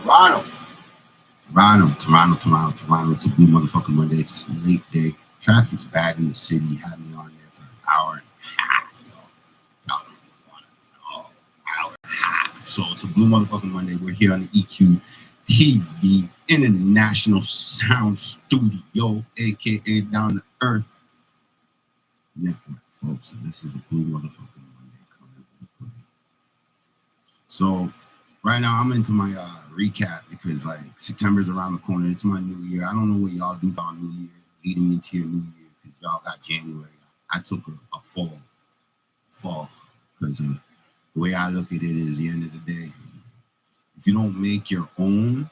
Toronto. Toronto. It's a blue motherfucking Monday. It's a late day. Traffic's bad in the city. You had me on there for an hour and a half, yo. Y'all don't even want to know. Hour and a half. So it's a blue motherfucking Monday. We're here on the EQ TV International Sound Studio, aka Down to Earth Network, folks. And this is a blue motherfucking Monday coming. So right now I'm into my recap because like September's around the corner. It's my new year. I don't know what y'all do for our new year, leading into your new year, because y'all got January. I took a fall, because the way I look at it is, the end of the day, if you don't make your own,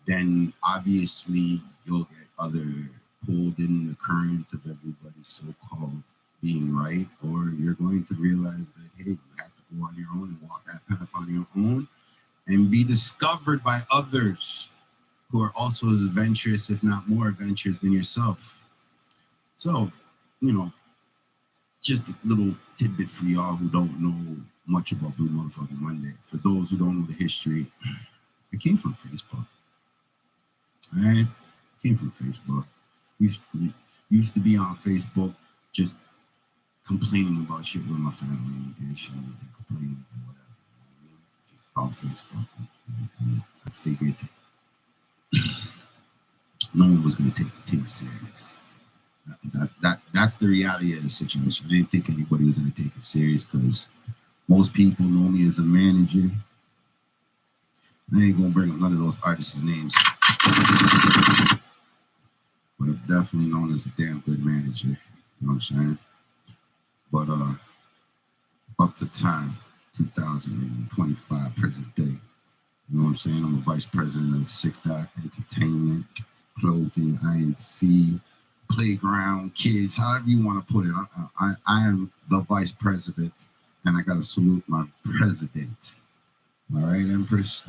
then obviously you'll get other pulled in the current of everybody's so-called being right, or you're going to realize that, hey, you have to go on your own and walk that path on your own and be discovered by others who are also as adventurous, if not more adventurous than yourself. So, just a little tidbit for y'all who don't know much about Blue Motherfucking Monday. For those who don't know the history, it came from Facebook. All right? It came from Facebook. Used to be on Facebook just complaining about shit with my family and shit, and complaining or whatever. Just on Facebook. I figured no one was going to take things serious. That's the reality of the situation. I didn't think anybody was going to take it serious because most people know me as a manager. I ain't going to bring up none of those artists' names, but I'm definitely known as a damn good manager. You know what I'm saying? But up to time, 2025, present day. You know what I'm saying? I'm a vice president of 6 Dot Entertainment, Clothing, INC, Playground, Kids, however you want to put it. I am the vice president, and I got to salute my president. All right, Empress?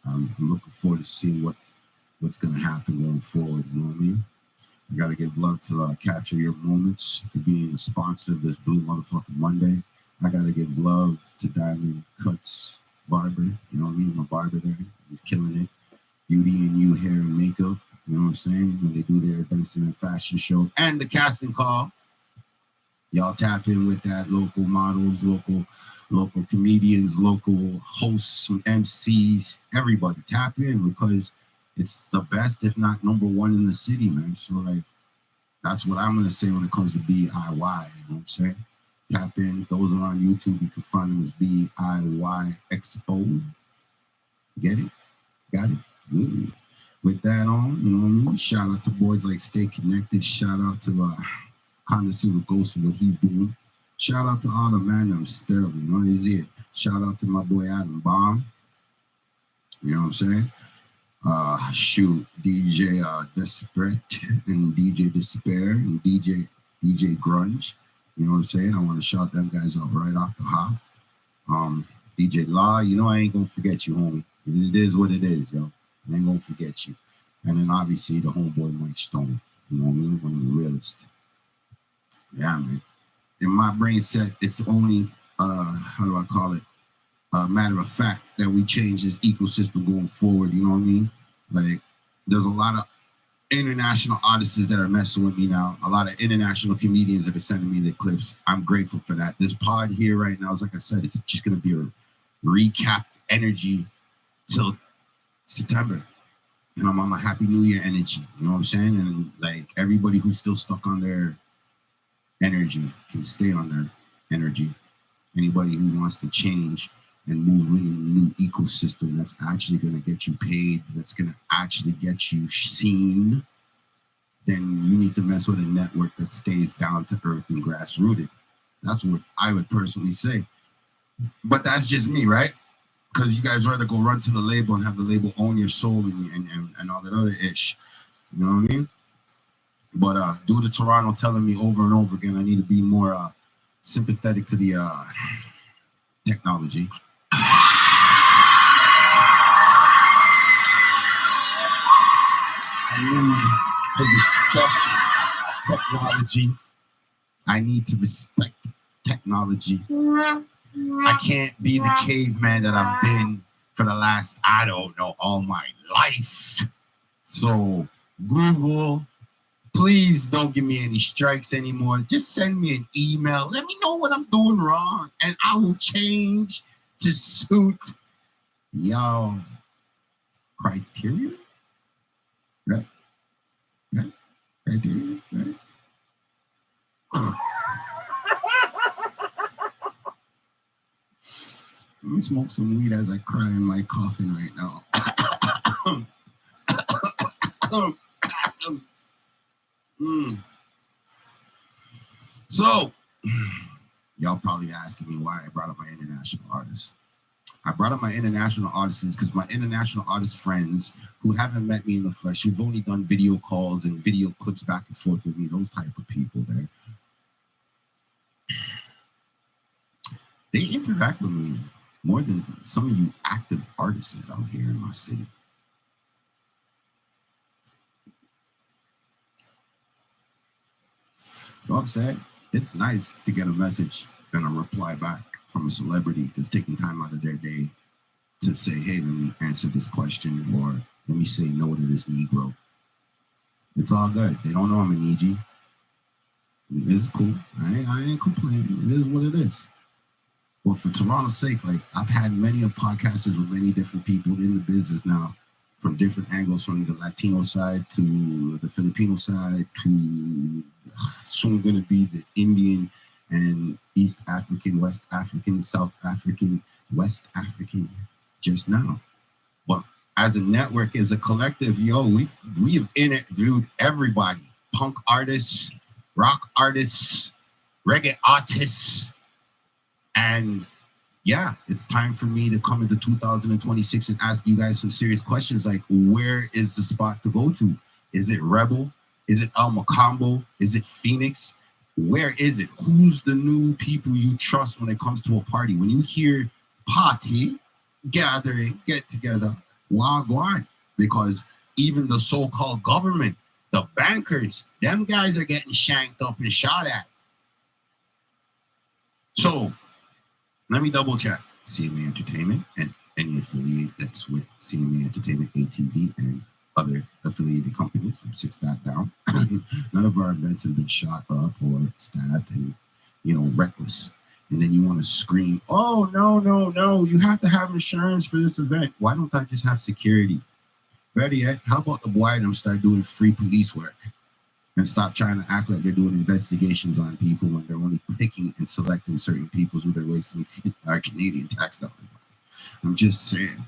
I'm looking forward to seeing what's going to happen going forward. You know what I mean? I got to give love to Capture Your Moments for being a sponsor of this Blue Motherfucking Monday. I got to give love to Diamond Cuts Barber. You know what I mean? My barber there. He's killing it. Beauty and You hair and makeup. You know what I'm saying? When they do their events and their fashion show. And the casting call. Y'all tap in with that. Local models, local comedians, local hosts, MCs, everybody tap in, because it's the best, if not number one in the city, man. So like, that's what I'm gonna say when it comes to DIY. You know what I'm saying? Tap in. Those are on YouTube. You can find them as DIY Expo. Get it? Got it? Good. With that on, you know what I mean? Shout out to boys like Stay Connected. Shout out to Connoisseur Ghost and what he's doing. Shout out to all the man them still, you know, is it? Shout out to my boy Adam Bomb. You know what I'm saying? Shoot, DJ Desperate and DJ Despair and DJ Grunge. You know what I'm saying? I want to shout them guys out right off the hop. DJ Law, you know I ain't gonna forget you, homie. It is what it is, yo. I ain't gonna forget you. And then obviously the homeboy Mike Stone. You know what I mean? One of the realest. Yeah, man. In my brain set, it's only how do I call it? A matter of fact that we change this ecosystem going forward. You know what I mean? Like, there's a lot of international artists that are messing with me now. A lot of international comedians that are sending me their clips. I'm grateful for that. This pod here right now is, like I said, it's just gonna be a recap energy till September. And I'm on my Happy New Year energy. You know what I'm saying? And like, everybody who's still stuck on their energy can stay on their energy. Anybody who wants to change and move in a new ecosystem that's actually going to get you paid, that's going to actually get you seen, then you need to mess with a network that stays down to earth and grassrooted. That's what I would personally say. But that's just me, right? Because you guys rather go run to the label and have the label own your soul and all that other ish. You know what I mean? But due to Toronto telling me over and over again, I need to be more sympathetic to the technology. I need to respect technology. I need to respect technology. I can't be the caveman that I've been for the last, I don't know, all my life. So Google, please don't give me any strikes anymore. Just send me an email. Let me know what I'm doing wrong, and I will change to suit y'all criteria. Right? Right? Criteria? Right? Let me smoke some weed as I cry in my coffin right now. So, y'all probably asking me why I brought up my international artists. I brought up my international artists because my international artist friends who haven't met me in the flesh, who've only done video calls and video clips back and forth with me, those type of people there, they interact with me more than some of you active artists out here in my city. You know what I'm saying? It's nice to get a message and a reply back from a celebrity that's taking time out of their day to say, hey, let me answer this question, or let me say no to this Negro. It's all good. They don't know I'm a Niji. It's cool. I ain't complaining. It is what it is. But for Toronto's sake, like, I've had many of podcasters with many different people in the business now, from different angles, from the Latino side to the Filipino side to soon going to be the Indian and East African, West African, South African, West African just now. But as a network, as a collective, we've interviewed everybody: punk artists, rock artists, reggae artists, and yeah, it's time for me to come into 2026 and ask you guys some serious questions like, where is the spot to go to? Is it Rebel? Is it El Macambo? Is it Phoenix? Where is it? Who's the new people you trust when it comes to a party? When you hear party, gathering, get together, wagwan, because even the so-called government, the bankers, them guys are getting shanked up and shot at. So let me double check. CMA Entertainment and any affiliate that's with CMA Entertainment, ATV, and other affiliated companies from 6 Dot Down. None of our events have been shot up or stabbed and, reckless. And then you want to scream, oh, no, you have to have insurance for this event. Why don't I just have security? Better yet, how about the boy them start doing free police work and stop trying to act like they're doing investigations on people when they're only picking and selecting certain people who they're wasting our Canadian tax dollars on. I'm just saying.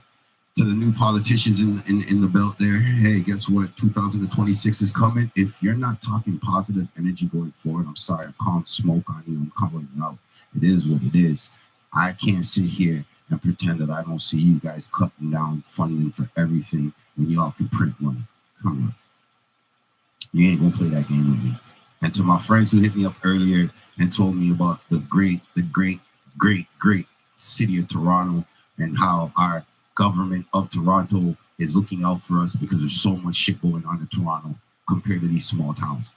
To the new politicians in the belt there, hey, guess what? 2026 is coming. If you're not talking positive energy going forward, I'm sorry, I'm calling smoke on you. I'm calling you out. It is what it is. I can't sit here and pretend that I don't see you guys cutting down funding for everything when y'all can print money. Come on. You ain't gonna play that game with me. And to my friends who hit me up earlier and told me about the great city of Toronto and how our government of Toronto is looking out for us because there's so much shit going on in Toronto compared to these small towns.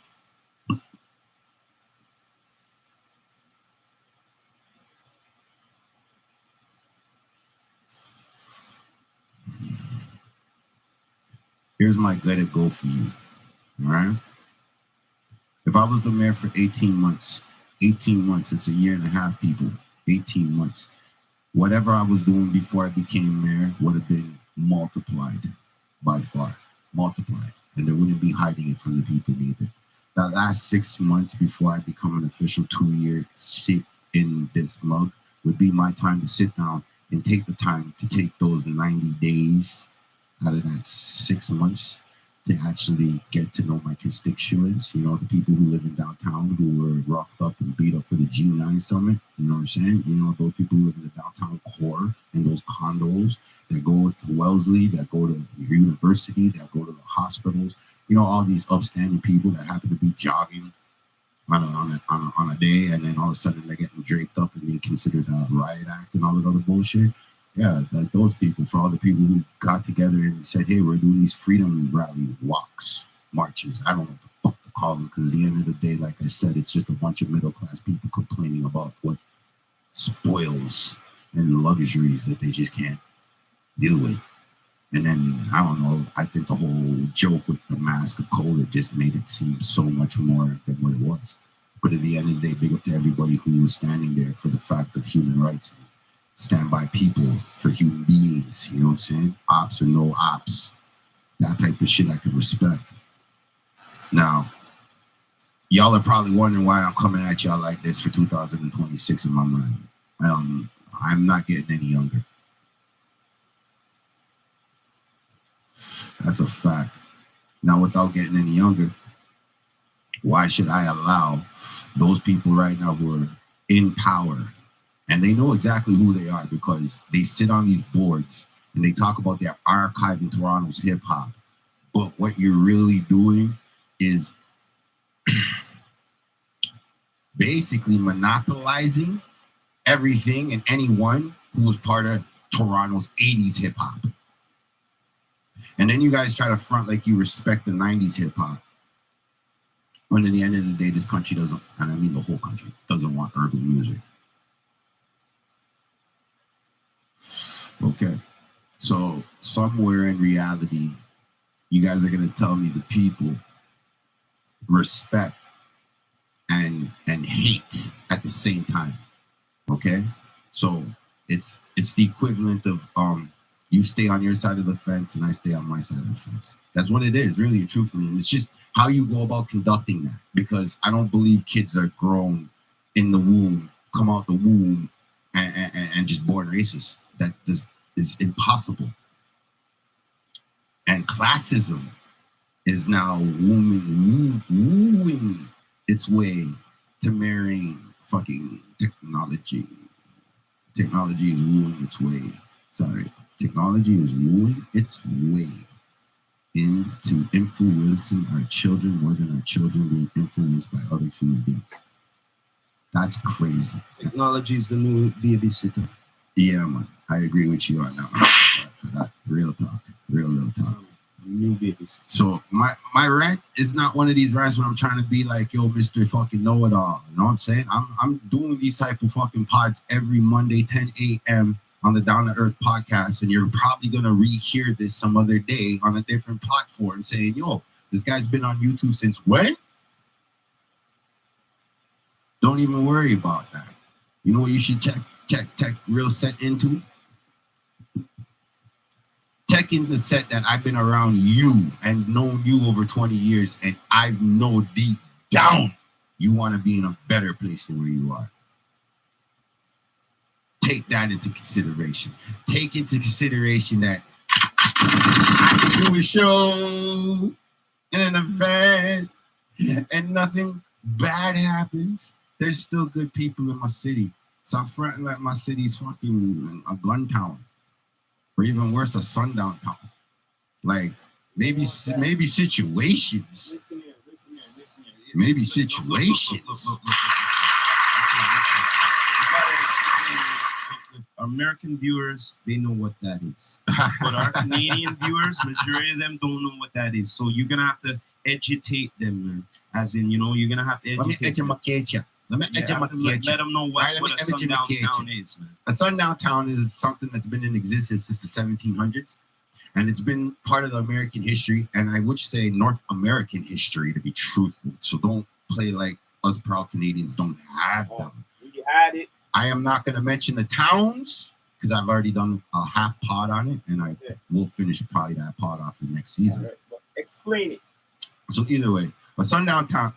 Here's my let it go for you. All right. If I was the mayor for 18 months, it's a year and a half, people, 18 months. Whatever I was doing before I became mayor would have been multiplied by far, multiplied. And there wouldn't be hiding it from the people either. That last 6 months before I become an official 2-year sit in this mug would be my time to sit down and take the time to take those 90 days out of that 6 months to actually get to know my constituents, the people who live in downtown who were roughed up and beat up for the G9 summit, you know what I'm saying? Those people who live in the downtown core and those condos that go to Wellesley, that go to university, that go to the hospitals, all these upstanding people that happen to be jogging on a day, and then all of a sudden they're getting draped up and being considered a riot act and all that other bullshit. Yeah, like those people, for all the people who got together and said, hey, we're doing these freedom rally walks, marches. I don't know what the fuck to call them, because at the end of the day, like I said, it's just a bunch of middle-class people complaining about what spoils and luxuries that they just can't deal with. And then, I don't know, I think the whole joke with the mask of COVID just made it seem so much more than what it was. But at the end of the day, big up to everybody who was standing there for the fact of human rights. Stand by people for human beings, you know what I'm saying? Ops or no ops. That type of shit I can respect. Now, y'all are probably wondering why I'm coming at y'all like this for 2026 in my mind. I'm not getting any younger. That's a fact. Now, without getting any younger, why should I allow those people right now who are in power, and they know exactly who they are because they sit on these boards and they talk about their archiving Toronto's hip hop. But what you're really doing is basically monopolizing everything and anyone who was part of Toronto's 80s hip hop. And then you guys try to front like you respect the 90s hip hop. When at the end of the day, this country doesn't, and I mean the whole country, doesn't want urban music. Okay. So somewhere in reality, you guys are going to tell me the people respect and hate at the same time. Okay? So it's the equivalent of you stay on your side of the fence and I stay on my side of the fence. That's what it is, really and truthfully. And it's just how you go about conducting that. Because I don't believe kids are grown in the womb, come out the womb, and just born racist. That is impossible. And classism is now wooing its way to marrying fucking technology. Technology is wooing its way. Technology is wooing its way into influencing our children more than our children being influenced by other human beings. That's crazy. Technology is the new babysitter. Yeah, man. I agree with you on that one. For that. Real talk. Real talk. New babies. So my rant is not one of these rants where I'm trying to be like, yo, Mr. fucking know-it-all. You know what I'm saying? I'm doing these type of fucking pods every Monday, 10 a.m. on the Down to Earth podcast, and you're probably gonna rehear this some other day on a different platform saying, yo, this guy's been on YouTube since when? Don't even worry about that. You know what you should check real set into? Check in the set that I've been around you and known you over 20 years, and I know deep down you want to be in a better place than where you are. Take that into consideration. Take into consideration that I can do a show in an event and nothing bad happens. There's still good people in my city. Stop fronting like my city's fucking a gun town. Or even worse, a sundown town. Like, maybe situations. Listen here. Maybe situations. Look. American viewers, they know what that is. But our Canadian viewers, majority of them don't know what that is. So you're going to have to educate them, man. As in, you know, you're going to have to educate them. Let them know what a sundown town is, man. A sundown town is something that's been in existence since the 1700s. And it's been part of the American history. And I would say North American history, to be truthful. So don't play like us proud Canadians don't have them. We had it. I am not going to mention the towns because I've already done a half pod on it. And I will finish probably that pod off the next season. Right, but explain it. So either way, a sundown town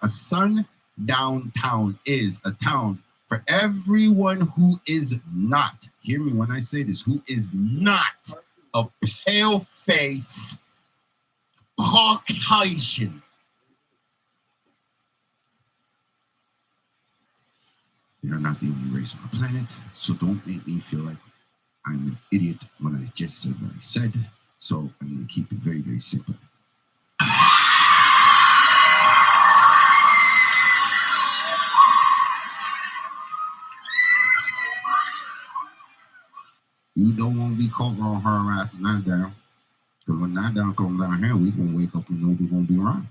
is a town for everyone who is not, hear me when I say this, who is not a pale-faced Caucasian. They are not the only race on the planet, so don't make me feel like I'm an idiot when I just said what I said. So I'm going to keep it very, very simple. You don't want to be caught on her after not down. Because when not down comes down here, we going to wake up and know we're going to be around.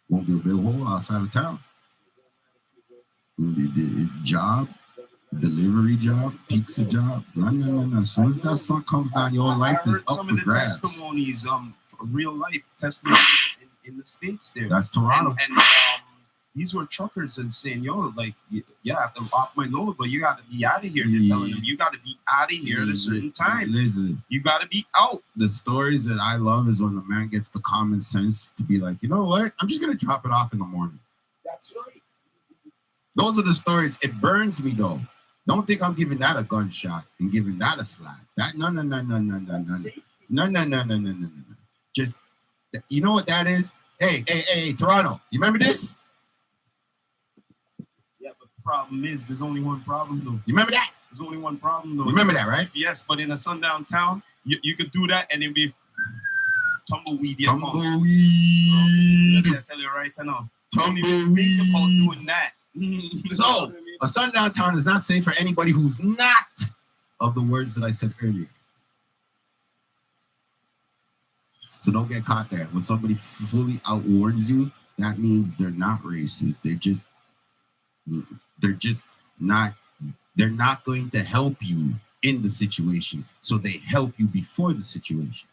Won't be a big hole outside of town. The job. delivery job, pizza job. No. As soon as that sun comes down, your life is up some for of the grabs. testimonies, real life testimonies in the States there. That's Toronto. And these were truckers and saying, yo, like, yeah, I have to off my load, but you got to be out of here. They're telling them, you got to be out of here at a certain time. Listen, you got to be out. The stories that I love is when the man gets the common sense to be like, you know what? I'm just going to drop it off in the morning. That's right. Those are the stories. It burns me, though. Don't think I'm giving that a gunshot and giving that a slap. That no. Just, you know what that is? Hey, Toronto. You remember this? Yeah, but the problem is, there's only one problem, though. You remember that? There's only one problem, though. You remember that, right? Yes, but in a sundown town, you could do that and it'd be tumbleweed. Tumbleweed. I tell you right now. Tumbleweed. Don't even think about doing that. So, a sundown town is not safe for anybody who's not of the words that I said earlier. So don't get caught there. When somebody fully outwarns you, that means they're not racist. They're not going to help you in the situation. So they help you before the situation.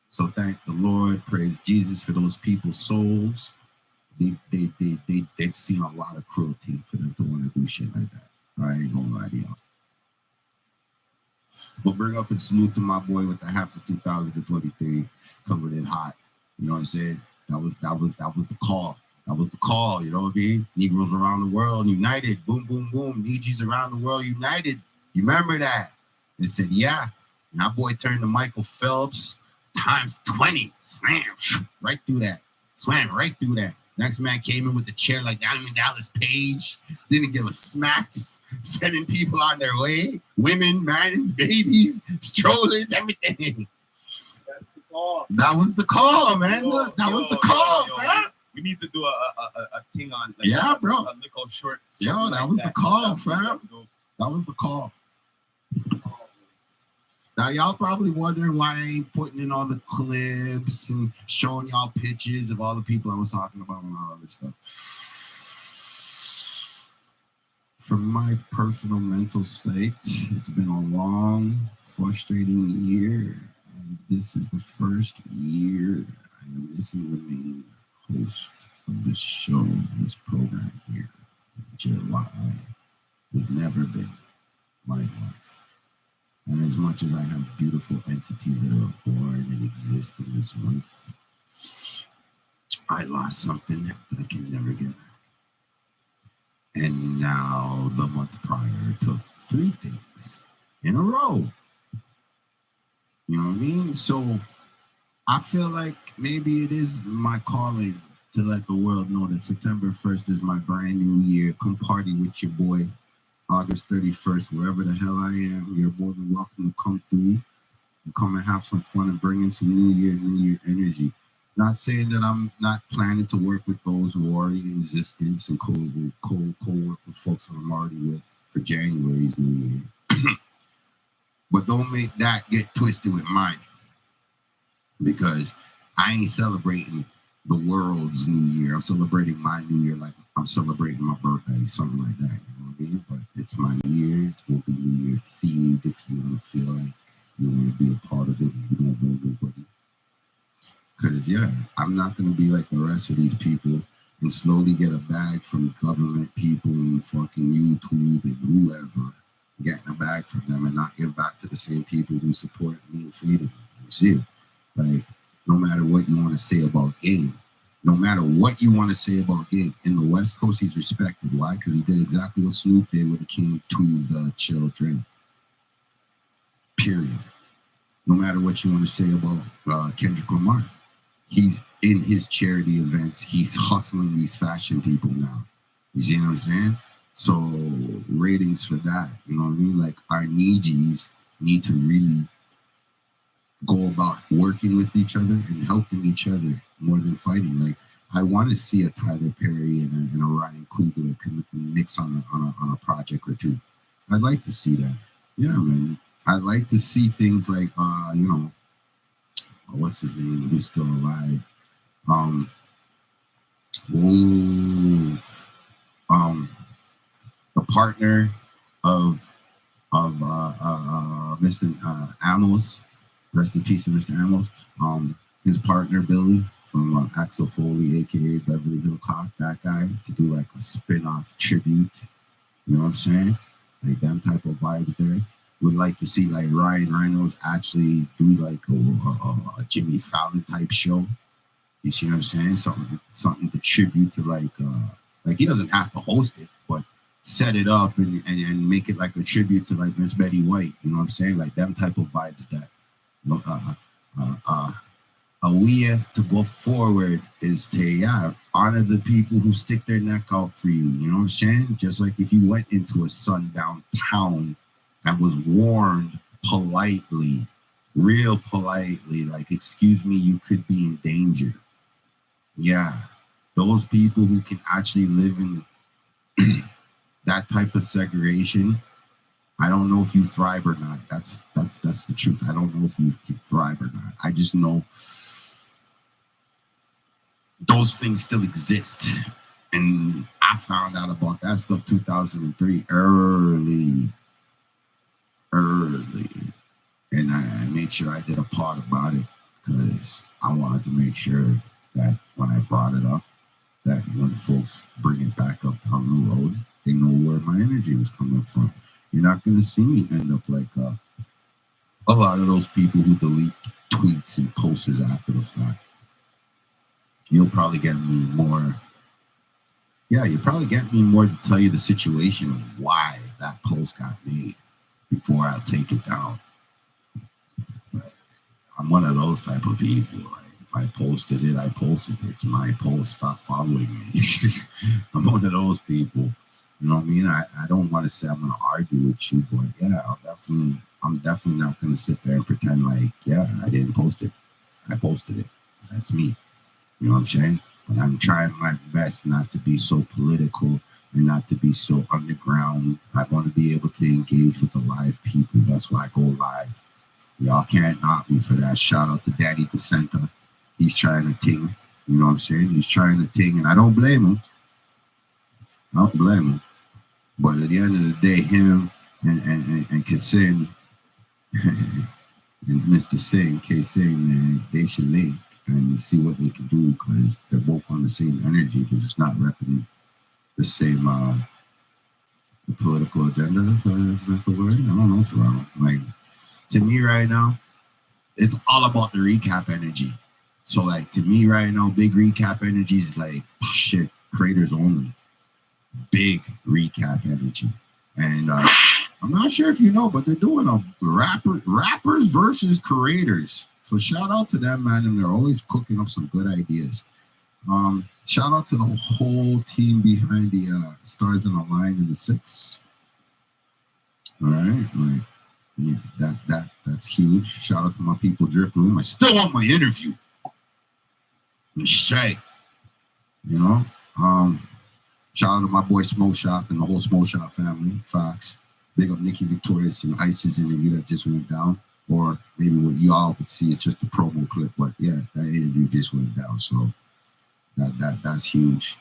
So thank the Lord, praise Jesus for those people's souls. They've seen a lot of cruelty for them to want to do shit like that. I ain't gonna lie to y'all. But bring up and salute to my boy with the half of 2023 covered in hot. You know what I'm saying? That was the call. That was the call. You know what I mean? Negroes around the world united. Boom, boom, boom. Negroes around the world united. You remember that? They said, yeah. And that boy turned to Michael Phelps times 20. Slam right through that. Swam right through that. Next man came in with the chair like Diamond Dallas Page. Didn't give a smack, just sending people on their way. Women, man, babies, strollers, everything. That's the call. That was the call, man. That was the call, fam. We need to do a thing on like, yeah, bro. A little short. Yo, that was the call, fam. That was the call. Now, y'all probably wondering why I ain't putting in all the clips and showing y'all pictures of all the people I was talking about and all other stuff. From my personal mental state, it's been a long, frustrating year. And this is the first year I am missing the main host of this show, this program here in July. It's never been my life. And as much as I have beautiful entities that are born and exist in this month, I lost something that I can never get back. And now the month prior took 3 things in a row. You know what I mean? So I feel like maybe it is my calling to let the world know that September 1st is my brand new year. Come party with your boy. August 31st, wherever the hell I am, you're more than welcome to come through and come and have some fun and bring in some New Year energy. Not saying that I'm not planning to work with those who are already in existence and co-work with folks that I'm already with for January's New Year. But don't make that get twisted with mine, because I ain't celebrating the world's New Year. I'm celebrating my New Year like I'm celebrating my birthday, something like that. You know what I mean? But it's my New Year. It will be New Year themed if you want to feel like you want to be a part of it and you don't know nobody. Because, yeah, I'm not going to be like the rest of these people and slowly get a bag from government people and fucking YouTube and whoever, getting a bag from them and not give back to the same people who support me and feeding me. You see it? Like, no matter what you want to say about Game, no matter what you want to say about Game, in the West Coast, he's respected. Why? Because he did exactly what Snoop did when it came to the children. Period. No matter what you want to say about Kendrick Lamar, he's in his charity events. He's hustling these fashion people now. You see what I'm saying? So ratings for that, you know what I mean? Like, our Nijis need to really go about working with each other and helping each other more than fighting. Like, I want to see a Tyler Perry and a Ryan Coogler mix on a project or two. I'd like to see that. Yeah, man. I'd like to see things like, you know, what's his name? Who's still alive? The partner of Mr. Amos. Rest in peace to Mr. Amos. His partner Billy from Axel Foley, aka Beverly Hill Cop, that guy, to do like a spin-off tribute. You know what I'm saying? Like them type of vibes there. Would like to see like Ryan Reynolds actually do like a Jimmy Fallon type show. You see what I'm saying? Something to tribute to like he doesn't have to host it, but set it up and make it like a tribute to like Miss Betty White. You know what I'm saying? Like them type of vibes that a way to go forward is to honor the people who stick their neck out for you. You know what I'm saying? Just like if you went into a sundown town and was warned politely, real politely, like, excuse me, you could be in danger. Yeah, those people who can actually live in that type of segregation, I don't know if you thrive or not. That's the truth. I don't know if you can thrive or not. I just know those things still exist. And I found out about that stuff 2003, early. And I made sure I did a part about it because I wanted to make sure that when I brought it up, that when folks bring it back up down the road, they know where my energy was coming from. You're not going to see me end up like a lot of those people who delete tweets and posts after the fact. You'll probably get me more. Yeah, you'll probably get me more to tell you the situation of why that post got made before I'll take it down. But I'm one of those type of people. Like, if I posted it, I posted it. It's my post. Stop following me. I'm one of those people. You know what I mean? I don't want to say I'm going to argue with you, but yeah, I'm definitely not going to sit there and pretend like, yeah, I didn't post it. I posted it. That's me. You know what I'm saying? But I'm trying my best not to be so political and not to be so underground. I want to be able to engage with the live people. That's why I go live. Y'all can't knock me for that. Shout out to Daddy DeCenta. He's trying to ting. You know what I'm saying? He's trying to ting, and I don't blame him. But at the end of the day, him and Kassin and Mr. Singh, K Singh, man, they should link and see what they can do because they're both on the same energy. They're just not repping the same political agenda. Is that the word? I don't know, Toronto. Like, to me right now, it's all about the recap energy. So, like, to me right now, big recap energy is like, shit, creators only. Big recap energy. And I'm not sure if you know, but they're doing a rappers versus creators. So shout out to them, man, and they're always cooking up some good ideas. Shout out to the whole team behind the Stars in the Line in the 6. All right, like, yeah, that's huge. Shout out to my people, Drip Room. I still want my interview. Shay, you know. Shout out to my boy Smoke Shop and the whole Smoke Shop family. Fox. Big up Nikki Victorious and Ice's interview that just went down. Or maybe what y'all could see is just a promo clip. But yeah, that interview just went down. So that's huge.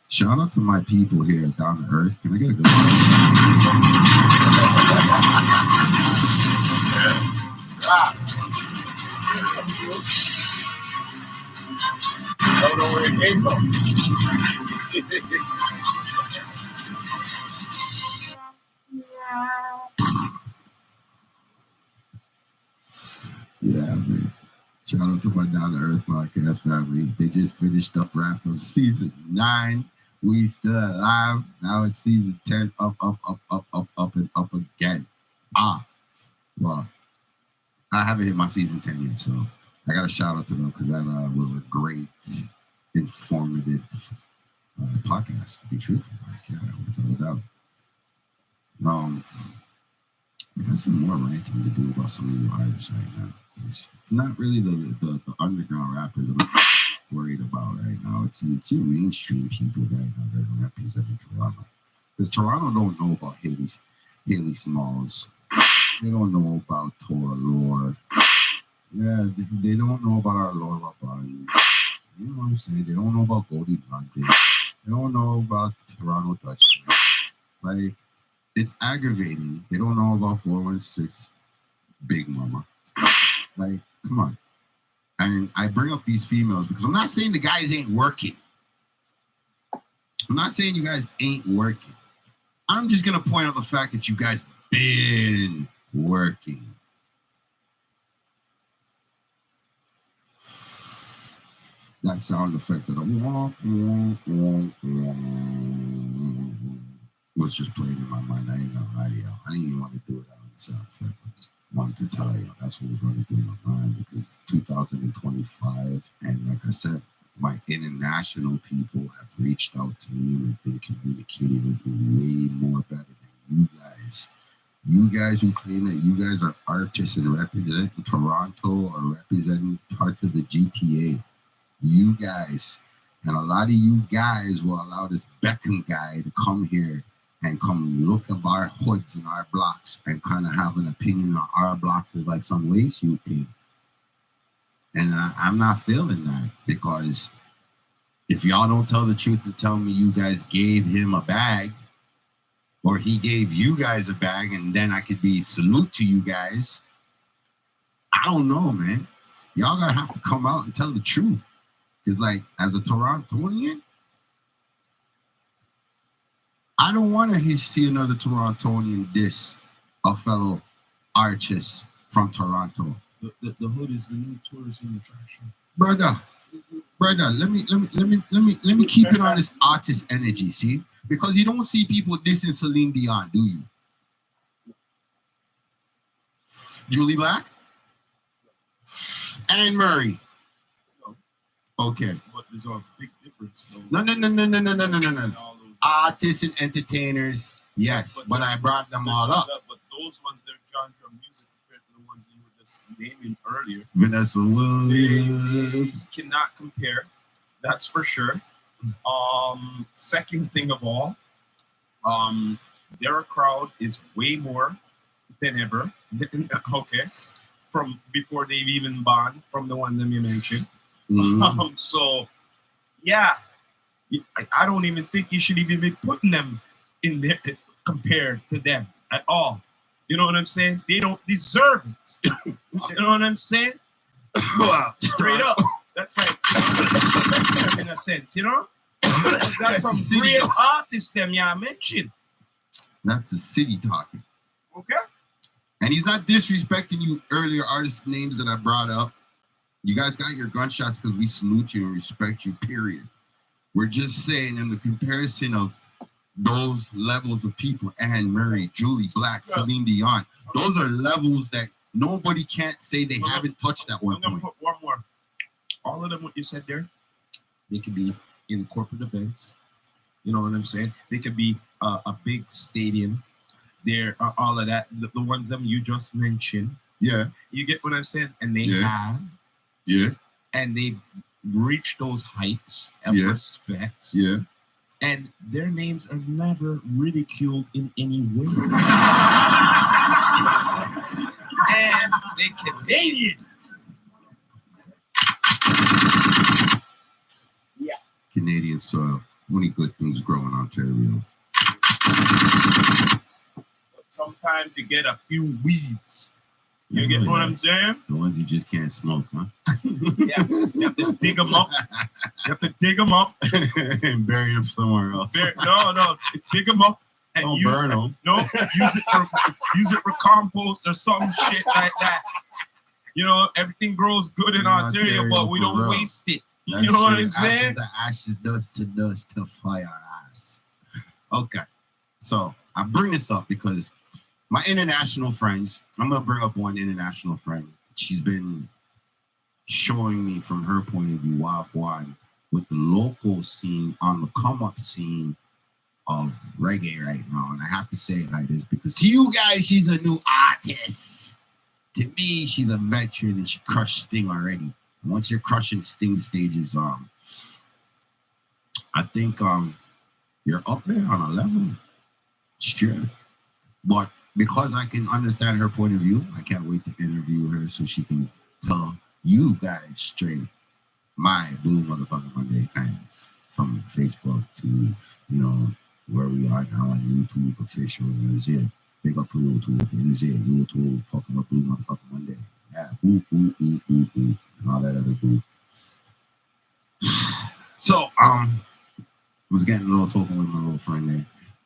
Shout out to my people here at Down to Earth. Can I get a good I don't know where it came from. Yeah, man. Shout out to my Down to Earth podcast family. They just finished up wrap of season 9. We still alive. Now it's season 10. Up, and up again. Well, I haven't hit my season 10 yet, so I got to shout out to them because that was a great, informative podcast, to be truthful. Like, yeah, without a doubt. I got some more ranting to do about some of you artists right now. It's not really the underground rappers I'm worried about right now. It's your mainstream people right now that are representing Toronto. Because Toronto don't know about Haley Smalls. They don't know about Tora Lore. Yeah, they don't know about our Lola Buns. You know what I'm saying? They don't know about Goldie Blunt. They don't know about Toronto Dutch. Like, it's aggravating. They don't know about 416 Big Mama. Like, come on. And I bring up these females because I'm not saying the guys ain't working. I'm not saying you guys ain't working. I'm just going to point out the fact that you guys been working. That sound effect of the was just playing in my mind. I ain't gonna lie to y'all. I didn't even want to do it on the sound effect. I just wanted to tell y'all that's what was running through my mind because 2025, and like I said, my international people have reached out to me and been communicating with me way more better than you guys. You guys who claim that you guys are artists and representing Toronto or representing parts of the GTA. You guys, and a lot of you guys will allow this Beckham guy to come here and come look at our hoods and our blocks and kind of have an opinion on our blocks as like some waste you think. And I'm not feeling that because if y'all don't tell the truth and tell me you guys gave him a bag or he gave you guys a bag and then I could be salute to you guys, I don't know, man. Y'all gotta have to come out and tell the truth. Because, like, as a Torontonian, I don't want to see another Torontonian diss a fellow artist from Toronto. The hood is the new tourism attraction. Brother, let me keep it on this artist energy, see? Because you don't see people dissing Celine Dion, do you? Julie Black? Anne Murray? Okay. But there's a big difference. No. Artists and entertainers, yes, but I brought them all up. But those ones, their genre of music compared to the ones you were just naming earlier. Vanessa Williams. They cannot compare. That's for sure. Second thing of all, their crowd is way more than ever. Okay. From before they've even born, from the one that you mentioned. Mm-hmm. So, yeah, I don't even think you should even be putting them in there compared to them at all. You know what I'm saying? They don't deserve it. You know what I'm saying? Wow. Straight up. That's like, in a sense, you know? That's some great artists them you mentioned. That's the city talking. Okay. And he's not disrespecting you earlier artist names that I brought up. You guys got your gunshots because we salute you and respect you, period. We're just saying in the comparison of those levels of people, Anne Murray, Julie Black, Celine Dion, those are levels that nobody can't say they haven't touched at one point. I'm going to put one more. All of them, what you said there, they could be in corporate events. You know what I'm saying? They could be a big stadium. There are all of that. The ones that you just mentioned. Yeah. You get what I'm saying? And they have. Yeah. And they reach those heights of respect. Yeah. And their names are never ridiculed in any way. And they're Canadian. Yeah. Canadian soil. Only good things grow in Ontario. But sometimes you get a few weeds. You get what I'm saying? The ones you just can't smoke, huh? Yeah, you have to dig them up. You have to dig them up and bury them somewhere else. No, dig them up and don't burn them. No, use it for compost or some shit like that. You know, everything grows good in Ontario, but we don't waste it. That's you know what I'm saying? The ashes, dust to fire ass. Okay, so I bring this up because my international friends, I'm going to bring up one international friend. She's been showing me from her point of view one with the local scene on the come-up scene of reggae right now. And I have to say it like this because to you guys, she's a new artist. To me, she's a veteran and she crushed Sting already. And once you're crushing Sting stages, I think you're up there on a level. Sure. But because I can understand her point of view, I can't wait to interview her so she can tell you guys straight, my Blue Motherfucking Monday fans, from Facebook to, where we are now on YouTube official. MZ. Big up to YouTube. MZ. YouTube. Fucking up Blue Motherfucking Monday. Yeah. Ooh, ooh, ooh, ooh, ooh. And all that other boo. So, was getting a little talking with my little friend there.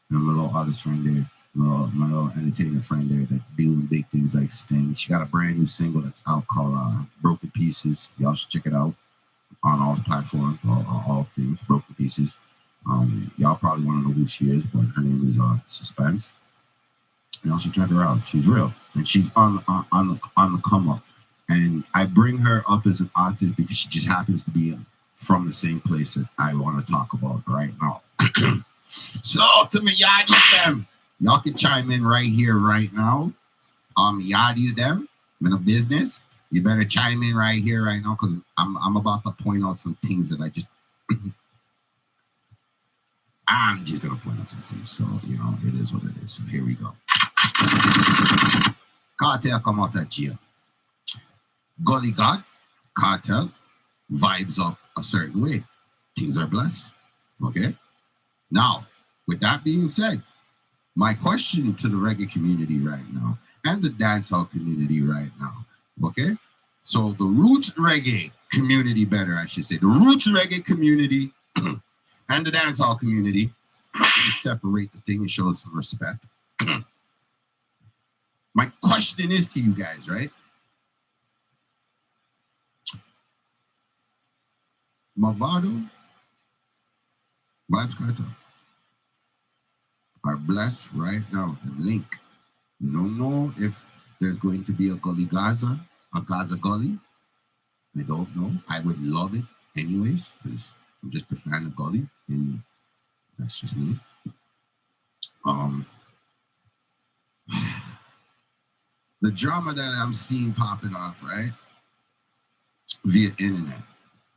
And my little artist friend there. My little entertainment friend there that's doing big things like Sting. She got a brand new single that's out called Broken Pieces. Y'all should check it out on all platforms, all things, Broken Pieces. Y'all probably want to know who she is, but her name is Suspense. Y'all should check her out. She's real, and she's on the come up. And I bring her up as an artist because she just happens to be from the same place that I want to talk about right now. So to my yardies them, y'all can chime in right here, right now. Yardies them, in a business. You better chime in right here, right now, because I'm about to point out some things that I just. I'm just gonna point out some things, so it is what it is. So here we go. Cartel come out at jail. Gully God, cartel, vibes up a certain way. Things are blessed. Okay. Now, with that being said, my question to the reggae community right now and the dancehall community right now. Okay. So the roots reggae community, better I should say, the roots reggae community and the dancehall community, separate the thing and show some respect. My question is to you guys, right? Mavado, Vibes Cartel are blessed right now. The link. You don't know if there's going to be a Gully Gaza, a Gaza Gully. I don't know. I would love it anyways, because I'm just a fan of Gully, and that's just me. The drama that I'm seeing popping off, right, via internet.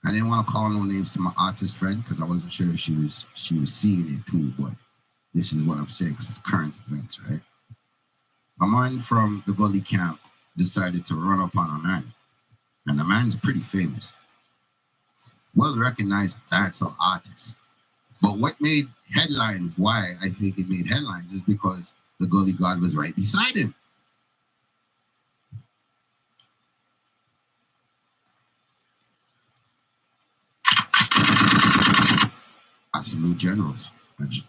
I didn't want to call no names to my artist friend because I wasn't sure if she was seeing it too, but this is what I'm saying because it's current events, right? A man from the Gully camp decided to run up on a man, and the man's pretty famous, well recognized dancehall artist. But what made headlines, why I think it made headlines, is because the Gully God was right beside him. I salute generals.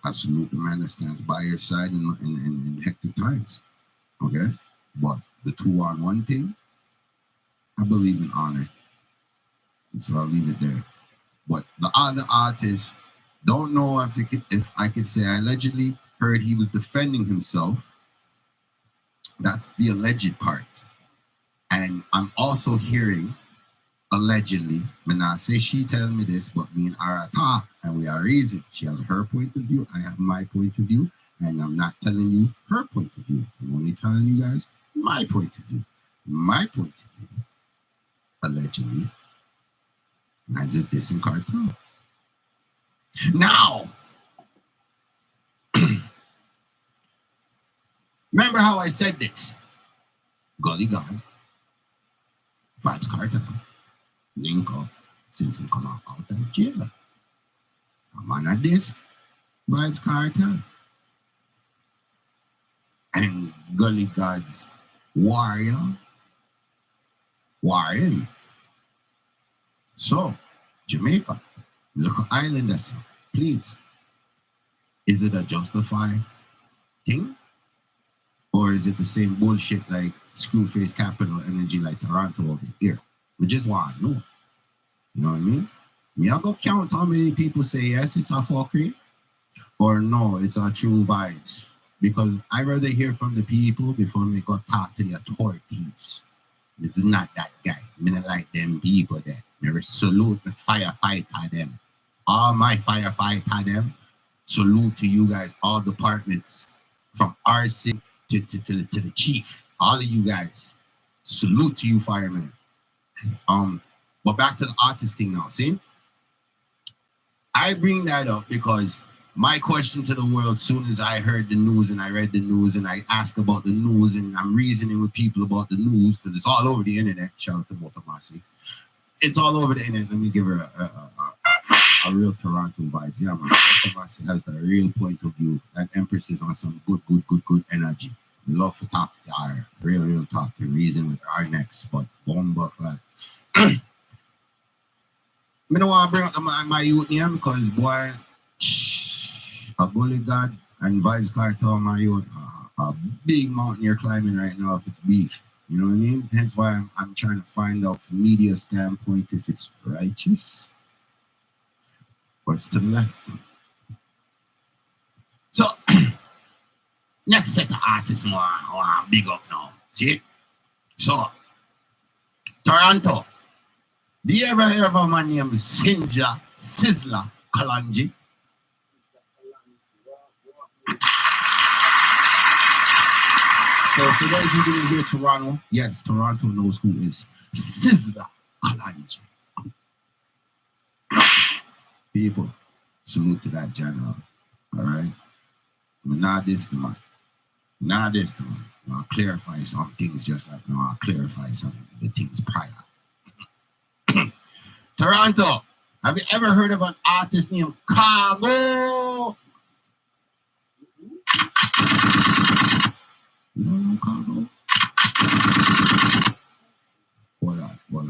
I salute the man that stands by your side in hectic times. Okay? But the 2-on-1 thing, I believe in honor. And so I'll leave it there. But the other artists, don't know if I could say I allegedly heard he was defending himself. That's the alleged part. And I'm also hearing, allegedly, when I say she telling me this, but me and her talk, and we are reason. She has her point of view, I have my point of view, and I'm not telling you her point of view. I'm only telling you guys my point of view. My point of view, allegedly, man's a dissing cartel. Now, remember how I said this? Gully God, Vibes Cartel, link up since he come out of jail. I'm on this Vibes Cartel. And Gully God's warrior. So, Jamaica, local islanders, please. Is it a justified thing? Or is it the same bullshit like Screwface Capital Energy like Toronto over here? We just want to know. You know what I mean? Me, I go count how many people say yes, it's a fuckery, or no, it's a true vibes. Because I rather hear from the people before me go talk to the authorities. It's not that guy. I don't like them people there. Me salute the firefighter them. All my firefighter them. Salute to you guys, all departments, from RC to the chief. All of you guys. Salute to you, firemen. But back to the artist thing now. See? I bring that up because my question to the world, as soon as I heard the news and I read the news and I asked about the news and I'm reasoning with people about the news because it's all over the internet. Shout out to Mutha. It's all over the internet. Let me give her a a real Toronto vibes. Yeah, man. Thomas has a real point of view. And Empress is on some good energy. Love for talk. Yeah, real talk. The reason with our next, but bomb like. I don't want to bring up my youth name because boy, a bully god and vibes cartel my youth. A big mountain you're climbing right now if it's beef. You know what I mean? Hence why I'm trying to find out from media standpoint if it's righteous. What's to the left? So, next set of artists want big up now. See? So, Toronto. Do you ever hear of a man named Sizzla Kalonji? So for those who didn't hear Toronto, yes, Toronto knows who is Sizzla Kalonji. People, salute to that general. Alright? Not this the man. Not this the man. I'll clarify some things just like now I'll clarify some of the things prior. Toronto, have you ever heard of an artist named Cargo? You don't know Cargo? Hold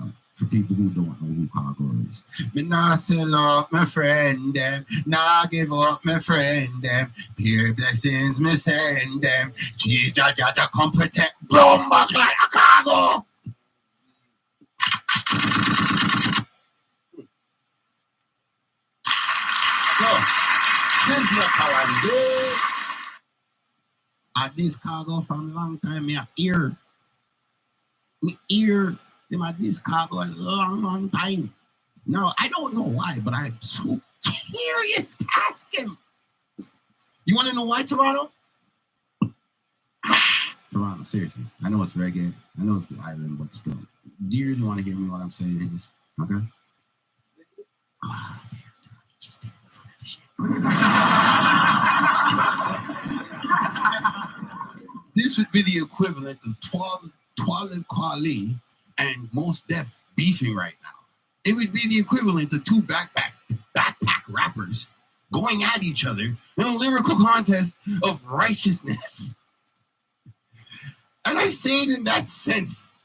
on. For people who don't know who Cargo is. Me nah sell up my friend them. Nah give up my friend them. Pure blessings me send them. Jeez, Jaja come protect. Blow back like a cargo. So, Sizzla Kalonji. At this cargo from a long time, me hear them at this cargo a long time. Now, I don't know why, but I'm so curious to ask him. You want to know why, Toronto? Toronto, seriously. I know it's reggae. I know it's the island, but still. Do you really want to hear me what I'm saying in this? Okay? Ah, damn. Just take the front of the shit. This would be the equivalent of Talib Kweli and Mos Def beefing right now. It would be the equivalent of two backpack rappers going at each other in a lyrical contest of righteousness. And I say it in that sense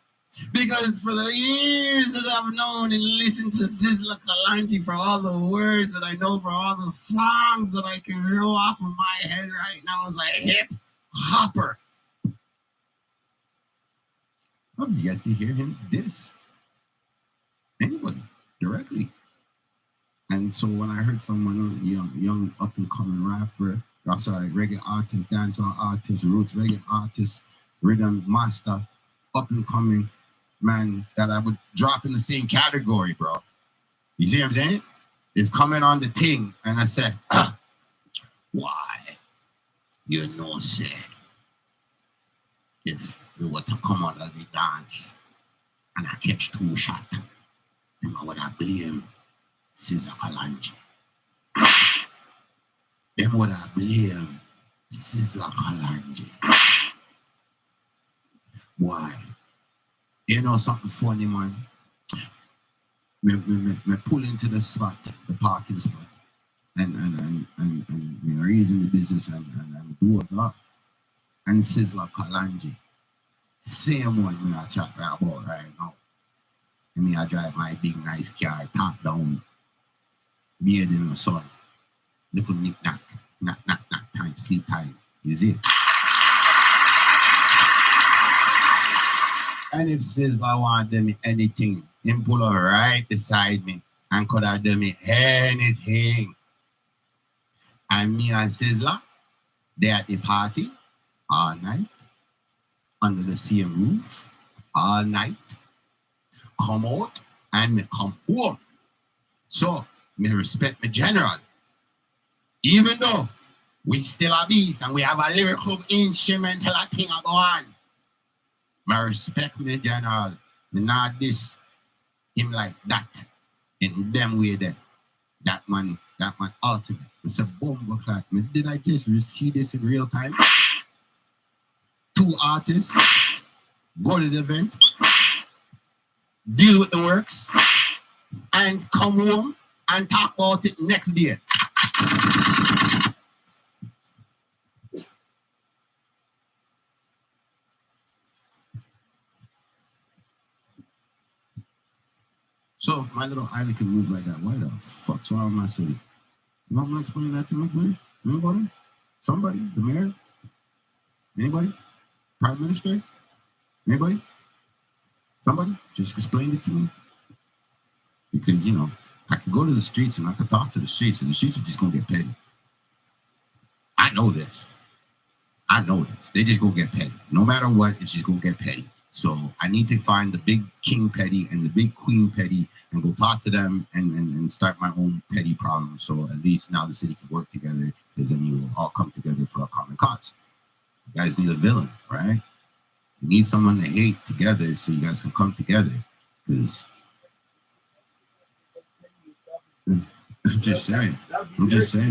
because for the years that I've known and listened to Sizzla Kalonji, for all the words that I know, for all the songs that I can reel off of my head right now as a hip hopper, I've yet to hear him diss anybody directly. And so when I heard someone, young up and coming rapper, reggae artist, dancehall artist, roots reggae artist, rhythm master, up and coming man that I would drop in the same category, bro. You see what I'm saying? It's coming on the thing, and I said, why? You know, say, if we were to come out of the dance and I catch two shots, then I would have blame Sizzla Kalonji. Then would have blame Sizzla Kalonji. Why? You know something funny, man? Me pull into the spot, the parking spot, and raising the business and do it up. And Sizzla Kalonji, same one me I chat about right now. And me I drive my big nice car, top down, beard in the sun, little knick-knack, knock time, sleep time. You see? And if Sizzla want them anything, him pull her right beside me and could have done me anything. And me and Sizzla, they at the party all night, under the same roof, all night. Come out and me come home. So, me respect my general. Even though we still a beef and we have a lyrical instrumental thing a go on. I respect me general. Me not this him like that. In them way there. That man ultimate. It's a bomb clock. Did I just see this in real time? Two artists go to the event, deal with the works, and come home and talk about it next day. So if my little island can move like that, why the fuck's wrong with my city? You want me to explain that to me, please? Anybody? Somebody? The mayor? Anybody? Prime Minister? Anybody? Somebody? Just explain it to me. Because, you know, I could go to the streets and I could talk to the streets, and the streets are just going to get petty. I know this. I know this. They just going to get petty. No matter what, it's just going to get petty. So I need to find the big king petty and the big queen petty and go talk to them and start my own petty problem. So at least now the city can work together, because then you will all come together for a common cause. You guys need a villain, right? You need someone to hate together so you guys can come together. Because I'm just saying,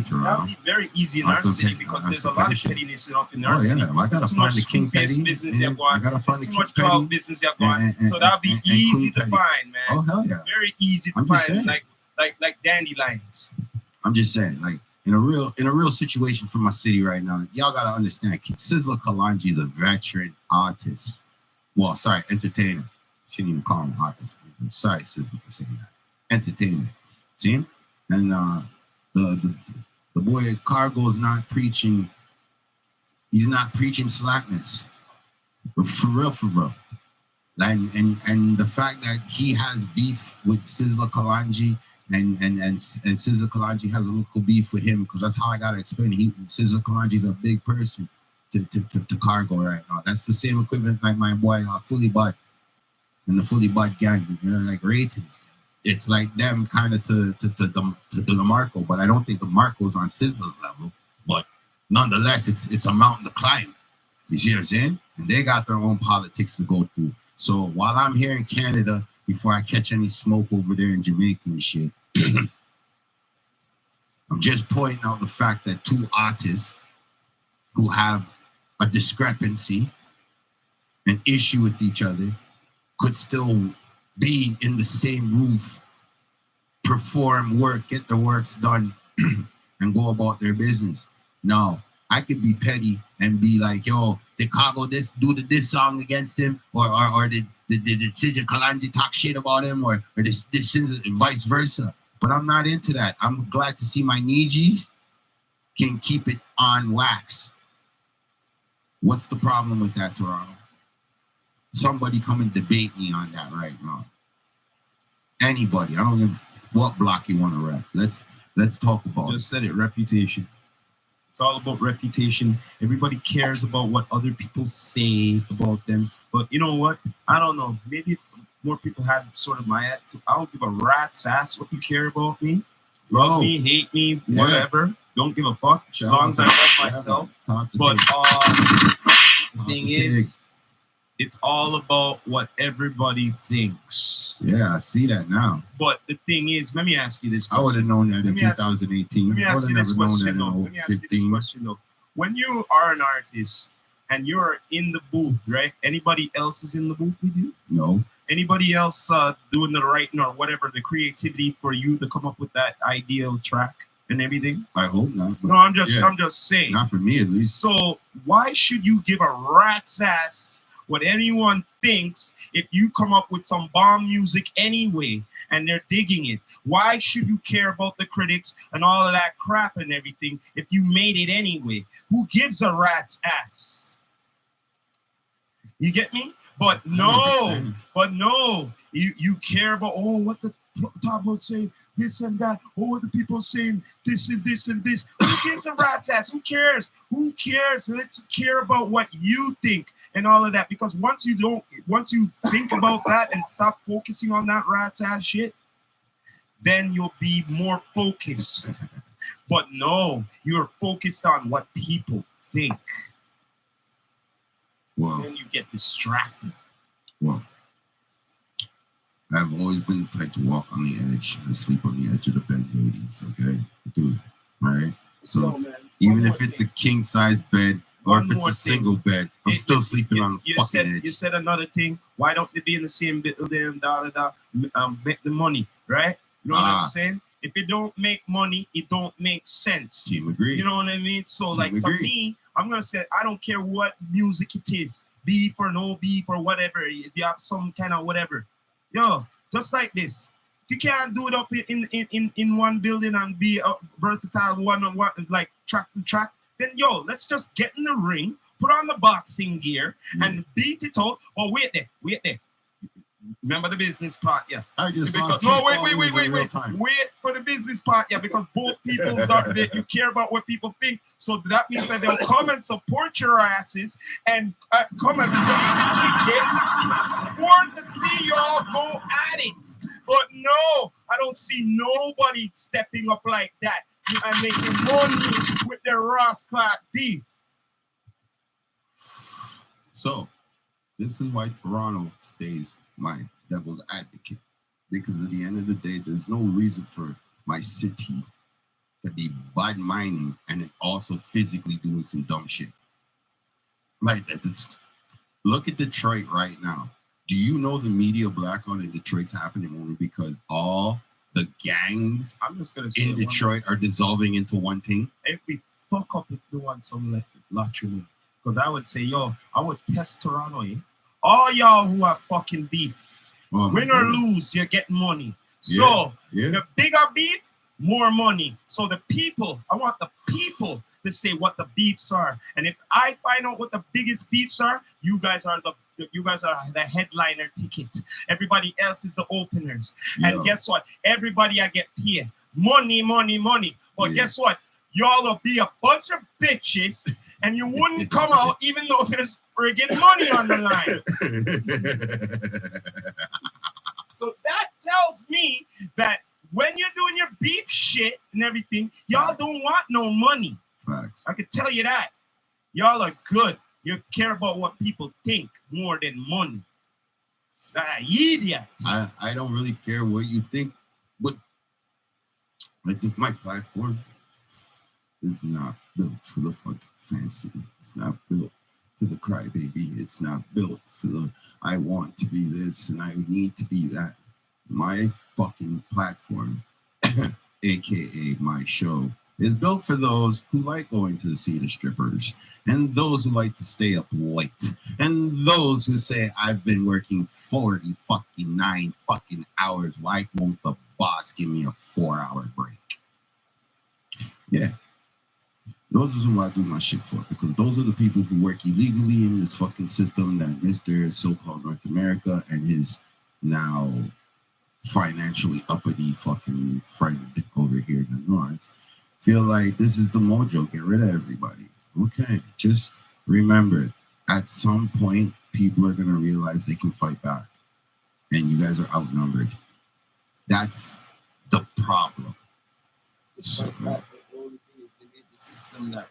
Toronto. That would be very easy in our city, because there's a lot of pettiness up in our city. I gotta find the king petty. Business I gotta find the king petty. Business so that'd be easy to find, man. Oh hell yeah! Very easy to find, like dandelions. I'm just saying, like in a real situation for my city right now, y'all gotta understand. Sizzla Kalonji is a veteran artist. Well, sorry, entertainer. Shouldn't even call him artist. Sorry, Sizzla, for saying that. Entertainer. See him? And the boy Cargo's not preaching. He's not preaching slackness, but for real. And the fact that he has beef with Sizzla Kalonji and Sizzla Kalonji has a local beef with him, because that's how I gotta explain it. Sizzla Kalonji is a big person to Cargo right now. That's the same equivalent like my boy Fully Bud and the Fully Bud gang. You know, like ratings. It's like them kind of to the Marco, but I don't think the Marco's on Sizzla's level. But nonetheless, it's a mountain to climb. You see what I'm saying? And they got their own politics to go through. So while I'm here in Canada, before I catch any smoke over there in Jamaica and shit, I'm just pointing out the fact that two artists who have a discrepancy, an issue with each other, could still be in the same roof, perform work, get their works done, and go about their business. Now, I could be petty and be like, yo, did Cargo do this song against him? Or did Sizzla Kalonji talk shit about him? Or this vice versa. But I'm not into that. I'm glad to see my Nijis can keep it on wax. What's the problem with that, Toronto? Somebody come and debate me on that right now. Anybody. I don't give what block you want to rap. Let's talk about. Just said it, reputation. It's all about reputation. Everybody cares about what other people say about them. But you know what? I don't know. Maybe if more people had sort of my attitude, I would give a rat's ass what you care about me. Love me, hate me, whatever. Don't give a fuck. As long as I love myself. But the thing is, it's all about what everybody thinks. Yeah, I see that now. But the thing is, let me ask you this question. I would have known that in 2018. Let me ask you this question, though. When you are an artist and you're in the booth, right? Anybody else is in the booth with you? No. Anybody else doing the writing or whatever, the creativity for you to come up with that ideal track and everything? I hope not. No, I'm just saying. Not for me, at least. So why should you give a rat's ass what anyone thinks if you come up with some bomb music anyway and they're digging it? Why should you care about the critics and all of that crap and everything if you made it anyway? Who gives a rat's ass? You get me? But no, you care about, oh, what the tabloids say, this and that, oh, the people saying this and this and this. Who gives a rat's ass? Who cares? Who cares? Let's care about what you think and all of that. Because once you think about that and stop focusing on that rat's ass shit, then you'll be more focused. But no, you're focused on what people think. Well, then you get distracted. Well, I've always been the type to walk on the edge and sleep on the edge of the bed, ladies, okay? Dude, right? So even if it's a king-size bed or if it's a single bed, I'm still sleeping on the fucking edge. You said another thing. Why don't they be in the same building, make the money, right? You know what I'm saying? If it don't make money, it don't make sense. Team agree. You know what I mean? So Team like agree. to me, I'm gonna say I don't care what music it is, beef or no beef or whatever. If you have some kind of whatever, yo, just like this. If you can't do it up in one building and be versatile one on one like track to track, then yo, let's just get in the ring, put on the boxing gear, and beat it out. Oh, wait there. Remember the business part, yeah. I just because, no, wait for the business part, yeah. Because both people you care about what people think, so that means that they'll come and support your asses and come and pay the tickets for to see y'all go at it. But no, I don't see nobody stepping up like that and making money with their Ross Clark beef. So, this is why Toronto stays my devil's advocate, because at the end of the day, there's no reason for my city to be bad mining and then also physically doing some dumb shit. Like look at Detroit right now. Do you know the media blackout in Detroit's happening only because all the gangs in Detroit are dissolving into one thing? If we fuck up if we want some lottery, because I would say, yo, I would test Toronto, all y'all who are fucking beef, win or lose, you're getting money. So the bigger beef, more money. So the people, I want the people to say what the beefs are. And if I find out what the biggest beefs are, you guys are the headliner ticket. Everybody else is the openers. And guess what? Everybody I get paid. Money. But guess what? Y'all will be a bunch of bitches and you wouldn't come out even though there's friggin' money on the line. So that tells me that when you're doing your beef shit and everything, y'all don't want no money. Facts. I can tell you that. Y'all are good. You care about what people think more than money. Idiot. I don't really care what you think, but I think my platform is not built for the fucking fancy. It's not built for the crybaby. It's not built for the I want to be this and I need to be that. My fucking platform, aka my show, is built for those who like going to see the strippers, and those who like to stay up late, and those who say I've been working 49 fucking hours. Why won't the boss give me a 4-hour break? Yeah. Those are who I do my shit for, because those are the people who work illegally in this fucking system that Mr. so-called North America and his now financially uppity fucking friend over here in the North feel like this is the mojo, get rid of everybody. Okay, just remember, at some point, people are going to realize they can fight back, and you guys are outnumbered. That's the problem. So, system that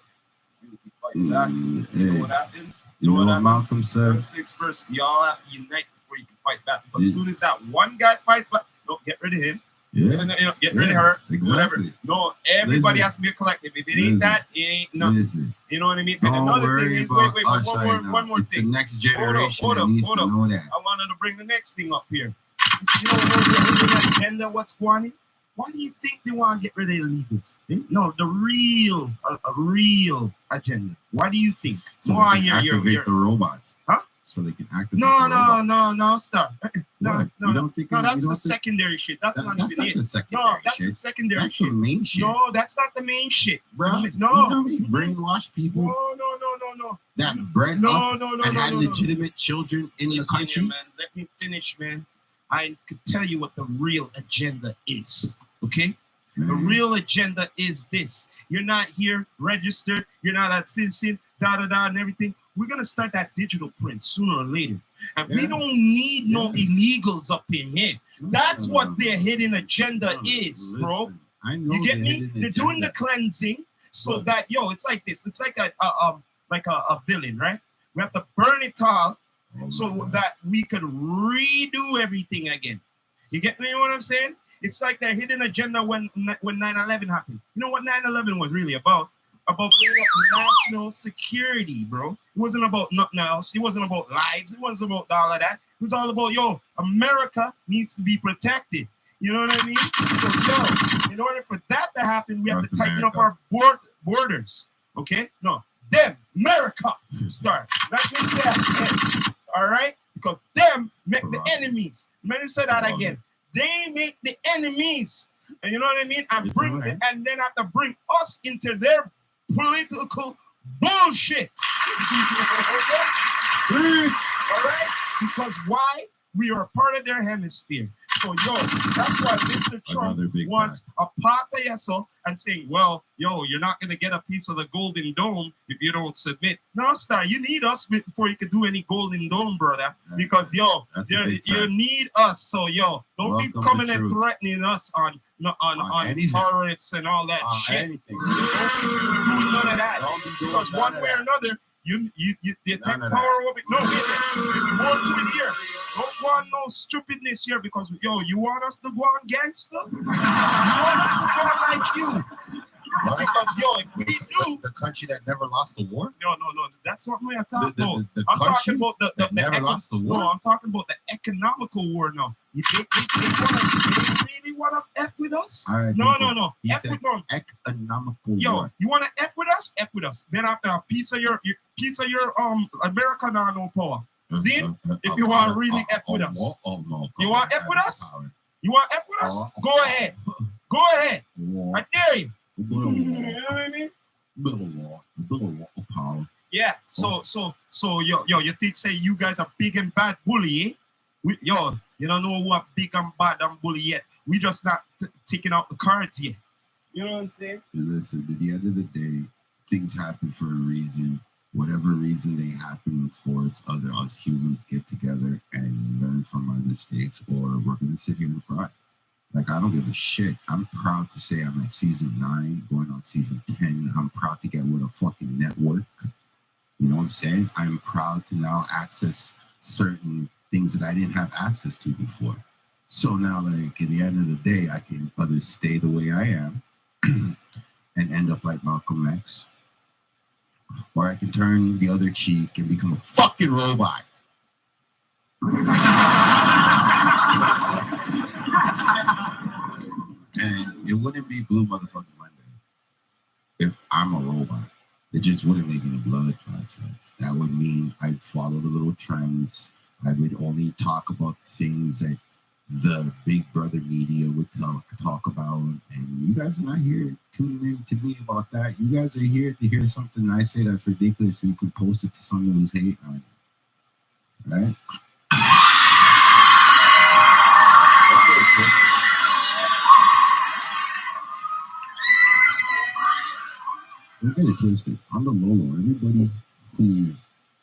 you fight back. You know what happens? You know what Malcolm said? First, y'all have to unite before you can fight back. Because as soon as that one guy fights back, no, get rid of him. Get rid of her. Exactly. Whatever. No, everybody has to be a collective. If it ain't that, it ain't nothing. You know what I mean? Don't and another worry thing is, about one more it's thing. The next generation that needs to know that. I wanted to bring the next thing up here. You know what agenda? What's going on? Why do you think they want to get rid of illegals? No, the real, a real agenda. Why do you think? So they can activate the robots. Huh? So they can activate the robots. No, stop. No, that's the secondary shit. That's not even it. The secondary that's shit. The secondary that's shit. The main shit. No, that's not the main shit. Bro, No. You know how many brainwashed people No. that bred up and had legitimate children in the country? Man, let me finish, man. I could tell you what the real agenda is. Okay? The real agenda is this. You're not here registered. You're not a citizen, and everything. We're going to start that digital print sooner or later. And we don't need no illegals up in here. That's what their hidden agenda is, bro. I know you get me? They're doing the cleansing so that, it's like this. It's like a villain, right? We have to burn it all that we could redo everything again. You get me what I'm saying? It's like their hidden agenda when 9/11 happened. You know what 9/11 was really about? About bringing up national security, bro. It wasn't about nothing else. It wasn't about lives. It wasn't about all of that. It was all about, America needs to be protected. You know what I mean? So, yo, in order for that to happen, we have to tighten up America. our borders. Okay? No, them, America, start. Not just that. All right? Because them make the enemies. Let me say that again. They make the enemies. And you know what I mean? And and then have to bring us into their political bullshit. Okay? All right? Because why? We are part of their hemisphere. So, yo, that's why Mr. Trump wants a part of yourself and saying, well, yo, you're not going to get a piece of the Golden Dome if you don't submit. No, Star, you need us before you can do any Golden Dome, brother. Because, yo, you need us. So, yo, don't be coming and threatening us on tariffs and all that shit. Anything. Don't be doing none of that. Because one way or another, you take power over it. No, there's more to it here. Don't go on no stupidness here because, yo, you want us to go on gangster? You want us to go on like you? Because, yo, if we do... The country that never lost the war? No. That's what we're talking about. I'm talking about the never lost the war? No, I'm talking about the economical war now. They really want to F with us? Right, no. F with them. Economical war. You want to F with us? F with us. Then after a piece of your America now no power. See? If you want to really F with us. You want F with us? You want F with us? Go ahead. Go ahead. I dare you. You know what I mean? Yeah. So, yo, you think say you guys are big and bad bully, eh? Yo, you don't know what big and bad and bully yet. We just not taking out the cards yet. You know what I'm saying? Listen, at the end of the day, things happen for a reason. Whatever reason they happen before it's other us humans get together and learn from our mistakes, or we're gonna sit here and fry. Like, I don't give a shit. I'm proud to say I'm at season 9, going on season 10. I'm proud to get with a fucking network. You know what I'm saying? I'm proud to now access certain things that I didn't have access to before. So now, like, at the end of the day, I can either stay the way I am and end up like Malcolm X, or I can turn the other cheek and become a fucking robot. And it wouldn't be Blue Motherfucking Monday if I'm a robot. It just wouldn't make any blood clots. That would mean I'd follow the little trends. I would only talk about things that the big brother media would talk about. And you guys are not here tuning in to me about that. You guys are here to hear something I say that's ridiculous so you can post it to someone who's hating on it. Right? Don't get it twisted. On the low, everybody who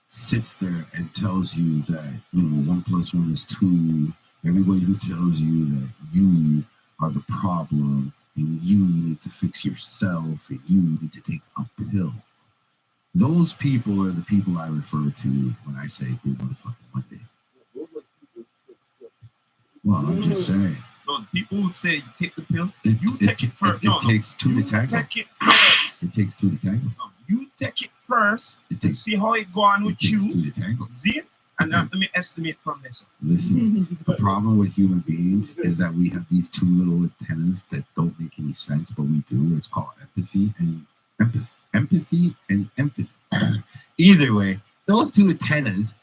sits there and tells you that, 1 + 1 is 2, everybody who tells you that you are the problem and you need to fix yourself and you need to take a pill. Those people are the people I refer to when I say Blue Motherfucking Monday. Well, I'm just saying. No, people would say take the pill. You take it first. It takes 2 to tango. Take it first. It takes 2 to tango. No, you take it first to see how it go on with you. It takes 2 to tango. See? And now let me estimate from this. Listen, the problem with human beings is that we have these 2 little antennas that don't make any sense, but we do. It's called empathy and empathy. Either way, those 2 antennas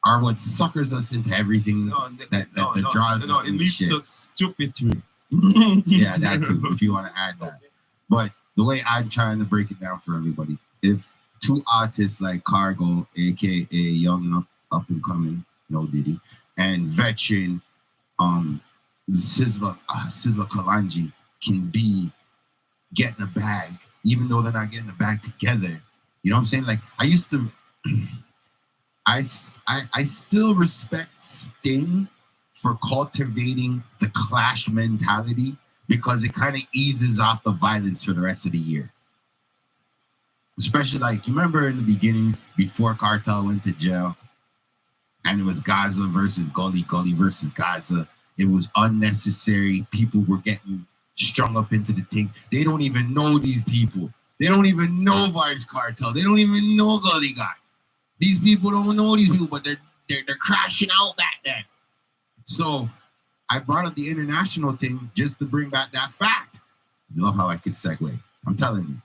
are what suckers us into everything that draws us. No, it leads to stupidity. Yeah, that too, if you want to add that. But the way I'm trying to break it down for everybody, if 2 artists like Cargo, aka young up and coming, no Diddy, and veteran Sizzla Kalanji can be getting a bag, even though they're not getting a bag together. You know what I'm saying? Like, I used to I still respect Sting for cultivating the Clash mentality because it kind of eases off the violence for the rest of the year. Especially, like, you remember in the beginning, before Cartel went to jail, and it was Gaza versus Gully versus Gaza. It was unnecessary. People were getting strung up into the thing. They don't even know these people. They don't even know Vibes Cartel. They don't even know Gully Guy. These people don't know these people, but they're crashing out back then. So I brought up the international thing just to bring back that fact. You love how I can segue. I'm telling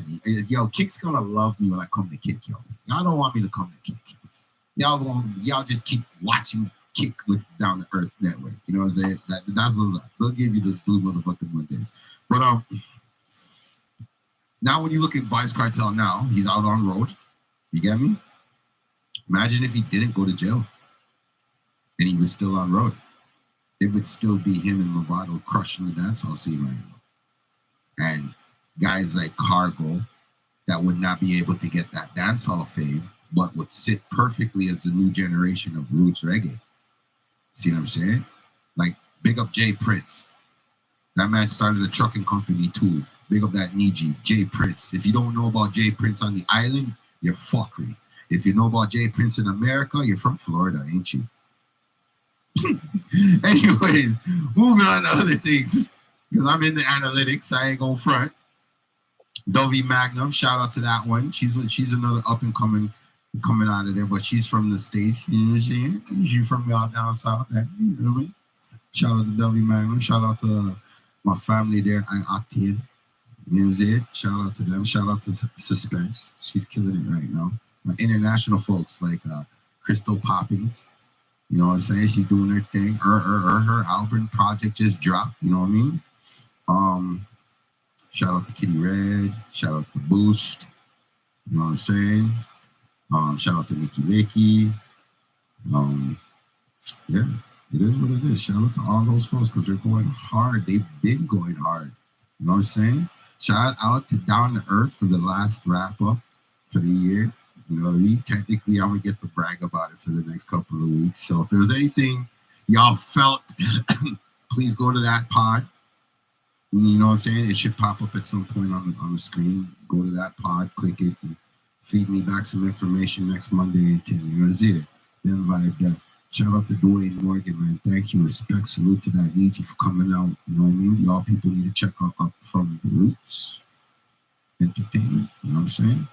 you. Yo, Kick's gonna love me when I come to Kick, yo. Y'all don't want me to come to Kick. Y'all just keep watching Kick with Down to Earth Network. You know what I'm saying? That's what's up. They'll give you the blue motherfucking Mondays. But now when you look at Vybz Kartel now, he's out on road. You get me? Imagine if he didn't go to jail and he was still on road. It would still be him and Lovato crushing the dancehall scene right now. And guys like Cargo that would not be able to get that dancehall fame, but would sit perfectly as the new generation of roots reggae. See what I'm saying? Like, big up Jay Prince. That man started a trucking company too. Big up that Niji, Jay Prince. If you don't know about Jay Prince on the island, you're fuckery. If you know about Jay Prince in America, you're from Florida, ain't you? Anyways, moving on to other things. Because I'm in the analytics, I ain't gonna front. Dovey Magnum, shout out to that one. She's another up and coming out of there, but she's from the States. You know what I'm saying? She's from y'all down south. You know what I mean? Shout out to Dovey Magnum. Shout out to my family there, I Octane. You know what I'm saying? Shout out to them. Shout out to Suspense. She's killing it right now. My international folks like Crystal Poppins. You know what I'm saying? She's doing her thing. Her album project just dropped. You know what I mean? Shout out to Kitty Red. Shout out to Boost. You know what I'm saying? Shout out to Nikki Licky. Yeah, it is what it is. Shout out to all those folks because they're going hard. They've been going hard. You know what I'm saying? Shout out to Down to Earth for the last wrap up for the year. You know, technically I'm gonna get to brag about it for the next couple of weeks. So if there's anything y'all felt, please go to that pod. You know what I'm saying? It should pop up at some point on the screen. Go to that pod, click it, and feed me back some information next Monday at 10. You know, that's it. Then vibe that. Shout out to Dwayne Morgan, man. Thank you. Respect. Salute to that. Need you for coming out. You know what I mean? Y'all people need to check out Up From Roots Entertainment. You know what I'm saying?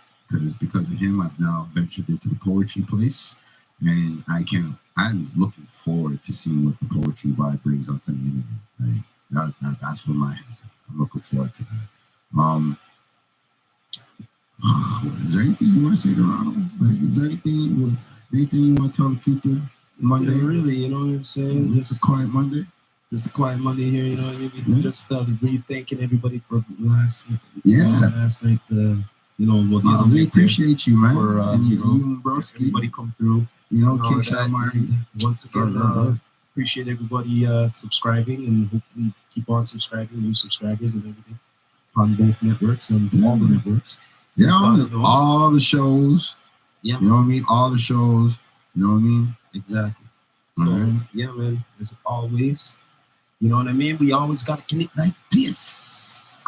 Because of him, I've now ventured into the poetry place. And I'm looking forward to seeing what the poetry vibe brings up to the internet. Right? That's where my head's at. I'm looking forward to that. Is there anything you want to say to Ronald? Like, is there anything you want to tell the people Monday? Yeah, really, you know what I'm saying? Just a quiet Monday. Just a quiet Monday here, you know what I mean? Mm-hmm. Just really thanking everybody for last night. You know, what we appreciate you, man. For you and Broski. Everybody come through. You know, King Shamari. Once again, appreciate everybody subscribing and hopefully keep on subscribing, new subscribers and everything on both networks and all the networks. Yeah, all the shows. Yeah. You know what I mean? All the shows. You know what I mean? Exactly. So, yeah, man, as always, you know what I mean? We always got to end it like this.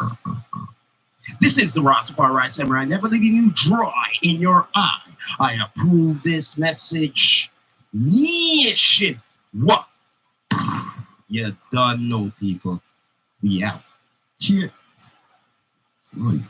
This is the Rastafari Samurai, never leaving you dry in your eye. I approve this message. Nation. What? You done know, people. We out. Cheer. Oi.